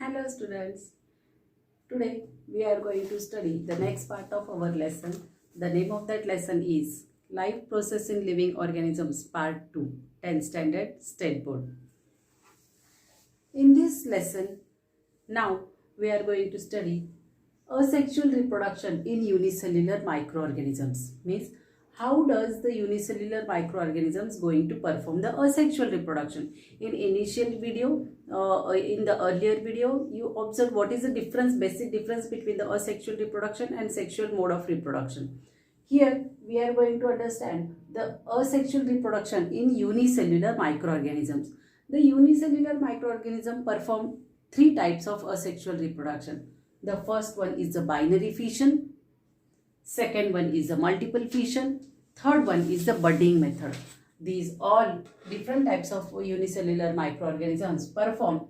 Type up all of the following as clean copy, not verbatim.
Hello students, today we are going to study the next part of our lesson. The name of that lesson is Life Process in Living Organisms Part 2, 10th Standard State Board. In this lesson, now we are going to study asexual reproduction in unicellular microorganisms. Means how does the unicellular microorganisms going to perform the asexual reproduction? In initial video, in the earlier video, you observed what is the difference, basic difference between the asexual reproduction and sexual mode of reproduction. Here we are going to understand the asexual reproduction in unicellular microorganisms. The unicellular microorganism perform three types of asexual reproduction. The first one is the binary fission, second one is the multiple fission, third one is the budding method. These all different types of unicellular microorganisms perform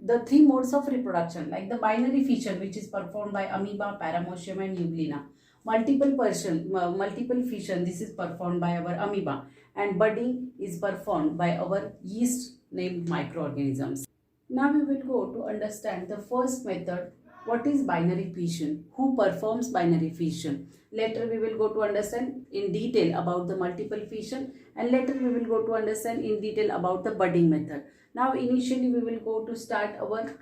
the three modes of reproduction, like the binary fission, which is performed by amoeba, paramecium and euglena. Multiple fission, this is performed by our amoeba, and budding is performed by our yeast named microorganisms. Now we will go to understand the first method. What is binary fission? Who performs binary fission? Later we will go to understand in detail about the multiple fission, and later we will go to understand in detail about the budding method. Now initially we will go to start our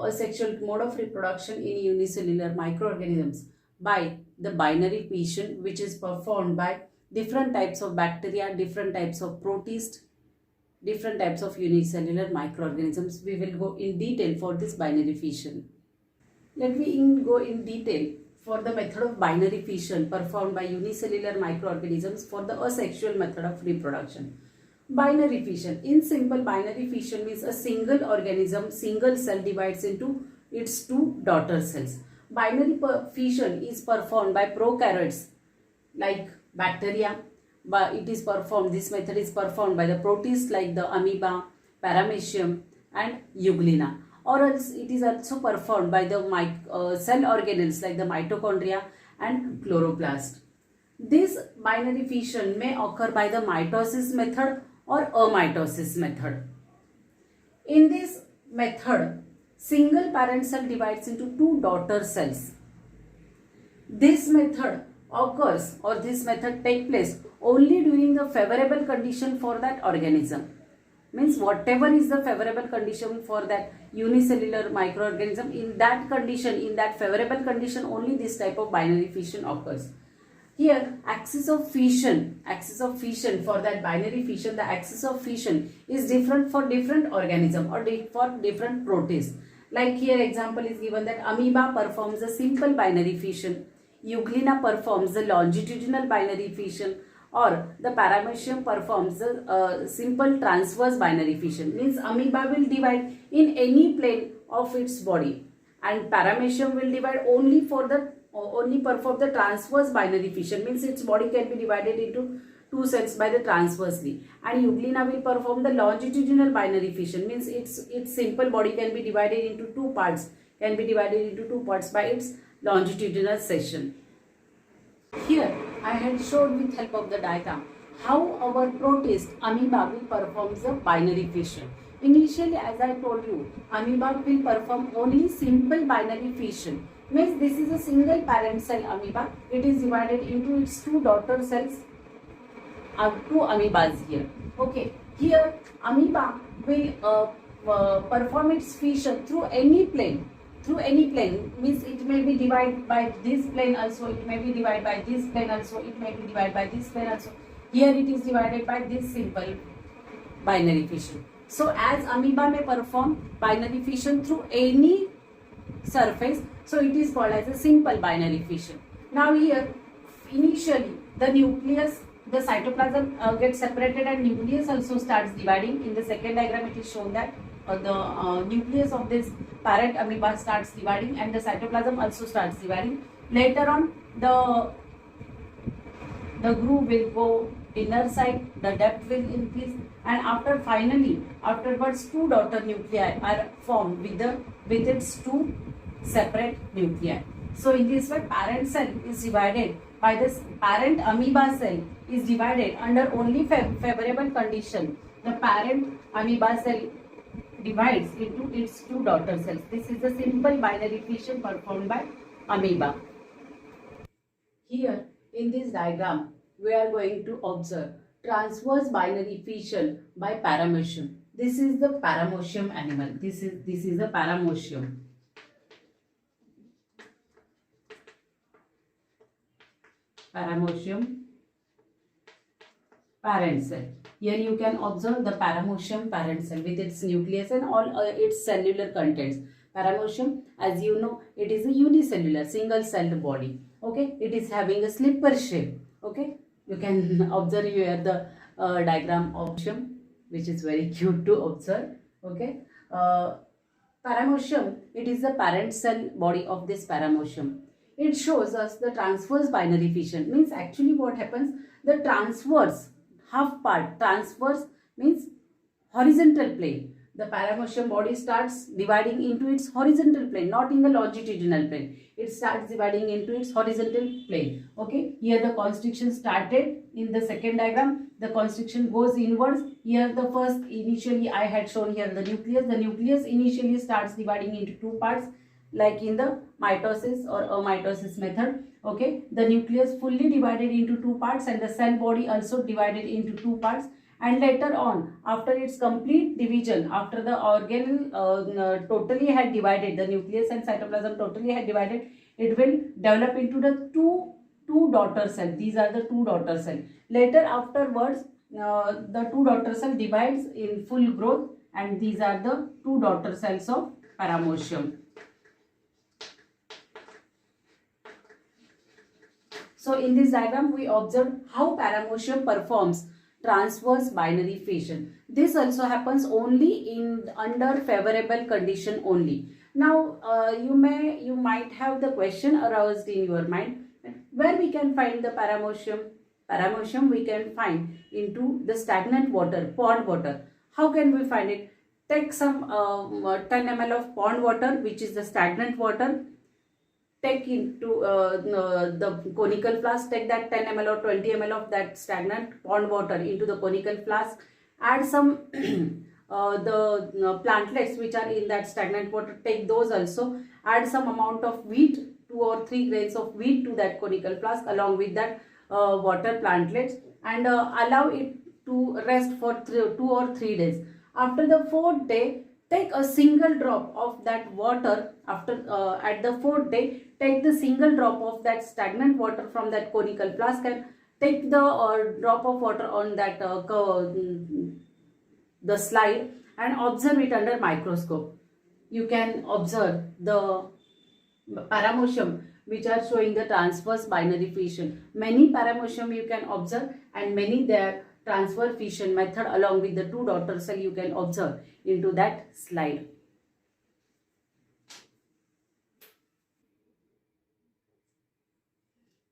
asexual mode of reproduction in unicellular microorganisms by the binary fission, which is performed by different types of bacteria, different types of protists, different types of unicellular microorganisms. We will go in detail for this binary fission. Let me go in detail for the method of binary fission performed by unicellular microorganisms for the asexual method of reproduction. Binary fission. In simple, binary fission means a single organism, single cell divides into its two daughter cells. Binary fission is performed by prokaryotes like bacteria, but this method is performed by the protists like the amoeba, paramecium and euglena. Or else it is also performed by the cell organelles like the mitochondria and chloroplast. This binary fission may occur by the mitosis method or amitosis method. In this method, single parent cell divides into two daughter cells. This method occurs, or this method takes place only during the favorable condition for that organism. Means whatever is the favorable condition for that unicellular microorganism, in that condition, in that favorable condition, only this type of binary fission occurs. Here, axis of fission for that binary fission, the axis of fission is different for different organism or for different protists. Like here example is given that amoeba performs a simple binary fission, euglena performs the longitudinal binary fission, or the paramecium performs the simple transverse binary fission. Means amoeba will divide in any plane of its body, and paramecium will divide only perform the transverse binary fission. Means its body can be divided into two cells by the transversely, and euglena will perform the longitudinal binary fission. Means its simple body can be divided into two parts by its longitudinal section. Here I had showed with help of the diagram how our protist amoeba will perform the binary fission. Initially, as I told you, amoeba will perform only simple binary fission. Means this is a single parent cell amoeba. It is divided into its two daughter cells, two amoebas here. Okay, here amoeba will perform its fission through any plane. Means it may be divided by this plane also, it may be divided by this plane also, it may be divided by this plane also. Here it is divided by this simple binary fission. So as amoeba may perform binary fission through any surface, so it is called as a simple binary fission. Now here initially the nucleus, the cytoplasm gets separated and nucleus also starts dividing. In the second diagram it is shown that the nucleus of this parent amoeba starts dividing and the cytoplasm also starts dividing. Later on the groove will go inner side, the depth will increase, and afterwards two daughter nuclei are formed with its two separate nuclei. So in this way parent cell is divided by this parent amoeba cell is divided under only favorable condition. The parent amoeba cell divides into its two daughter cells. This is a simple binary fission performed by amoeba. Here in this diagram, we are going to observe transverse binary fission by paramecium. This is the paramecium animal. This is a paramecium. Paramecium parent cell. Here you can observe the paramecium parent cell with its nucleus and all its cellular contents. Paramecium, as you know, it is a unicellular, single-celled body. Okay, it is having a slipper shape. Okay, you can observe here the diagram of paramecium, which is very cute to observe. Okay, paramecium, it is the parent cell body of this paramecium. It shows us the transverse binary fission. Means actually what happens, the transverse half part, transverse means horizontal plane. The paramecium body starts dividing into its horizontal plane, not in the longitudinal plane. It starts dividing into its horizontal plane. Okay, here the constriction started in the second diagram. The constriction goes inwards. Here the first, initially I had shown here the nucleus. The nucleus initially starts dividing into two parts, like in the mitosis or amitosis method. Okay, the nucleus fully divided into two parts and the cell body also divided into two parts, and later on, after its complete division, after the organelle totally had divided, the nucleus and cytoplasm totally had divided, it will develop into the two daughter cells. These are the two daughter cells. Later afterwards, the two daughter cell divides in full growth, and these are the two daughter cells of paramecium. So in this diagram, we observe how paramecium performs transverse binary fission. This also happens only in under favorable condition only. Now you might have the question aroused in your mind, where we can find the paramecium. Paramecium we can find into the stagnant water, pond water. How can we find it? Take some 10 ml of pond water, which is the stagnant water. Take into the conical flask, take that 10 ml or 20 ml of that stagnant pond water into the conical flask, add some the plantlets which are in that stagnant water, take those also, add some amount of wheat, 2 or 3 grains of wheat to that conical flask along with that water plantlets, and allow it to rest for 2 or 3 days. After the 4th day, take a single drop of that water. After at the 4th day, take the single drop of that stagnant water from that conical flask and take the drop of water on that the slide and observe it under microscope. You can observe the paramecium which are showing the transverse binary fission. Many paramecium you can observe, and many their transverse fission method along with the two daughter cell you can observe into that slide.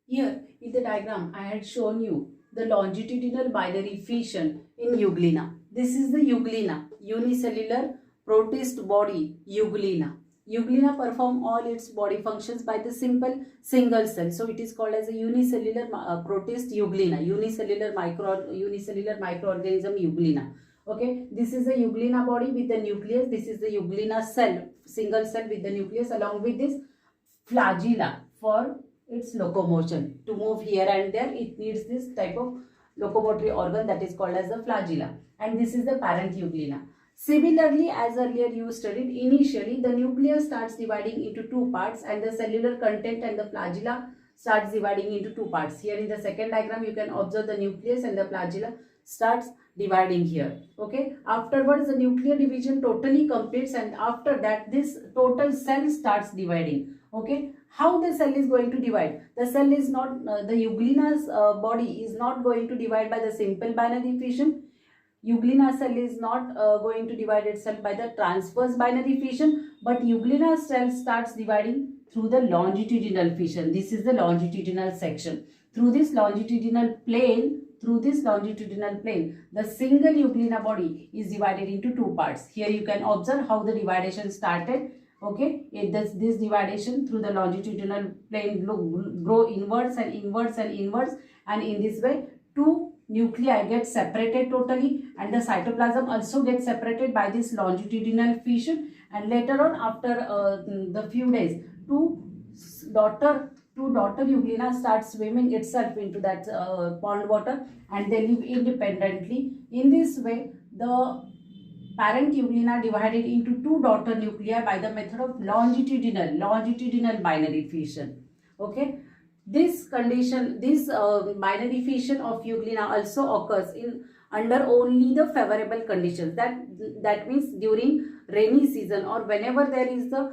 Here in the diagram I had shown you the longitudinal binary fission in Euglena. This is the Euglena, unicellular protist body Euglena. Euglena perform all its body functions by the simple single cell. So it is called as a unicellular protist Euglena, unicellular microorganism Euglena. Okay, this is the Euglena body with the nucleus. This is the Euglena cell, single cell with the nucleus, along with this flagella for its locomotion. To move here and there, it needs this type of locomotory organ that is called as the flagella. And this is the parent Euglena. Similarly, as earlier you studied, initially the nucleus starts dividing into two parts and the cellular content and the flagella starts dividing into two parts. Here in the second diagram, you can observe the nucleus and the flagella starts dividing here. Okay, afterwards the nuclear division totally completes, and after that this total cell starts dividing. Okay, how the cell is going to divide? The cell is not, the Euglena's body is not going to divide by the simple binary fission. Euglena cell is not going to divide itself by the transverse binary fission, but Euglena cell starts dividing through the longitudinal fission. This is the longitudinal section. Through this longitudinal plane, the single Euglena body is divided into two parts. Here you can observe how the dividation started. Okay, this dividation through the longitudinal plane grow inwards and inwards and inwards, and in this way two nuclei get separated totally, and the cytoplasm also gets separated by this longitudinal fission, and later on after the few days daughter euglena start swimming itself into that pond water, and they live independently. In this way, the parent euglena divided into two daughter nuclei by the method of longitudinal binary fission. Okay, this condition, this binary fission of euglena also occurs in under only the favorable conditions. That means during rainy season, or whenever there is the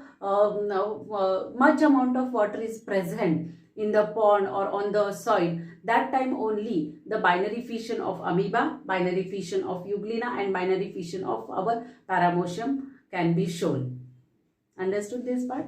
much amount of water is present in the pond or on the soil. That time only the binary fission of amoeba, binary fission of euglena, and binary fission of our paramecium can be shown. Understood this part?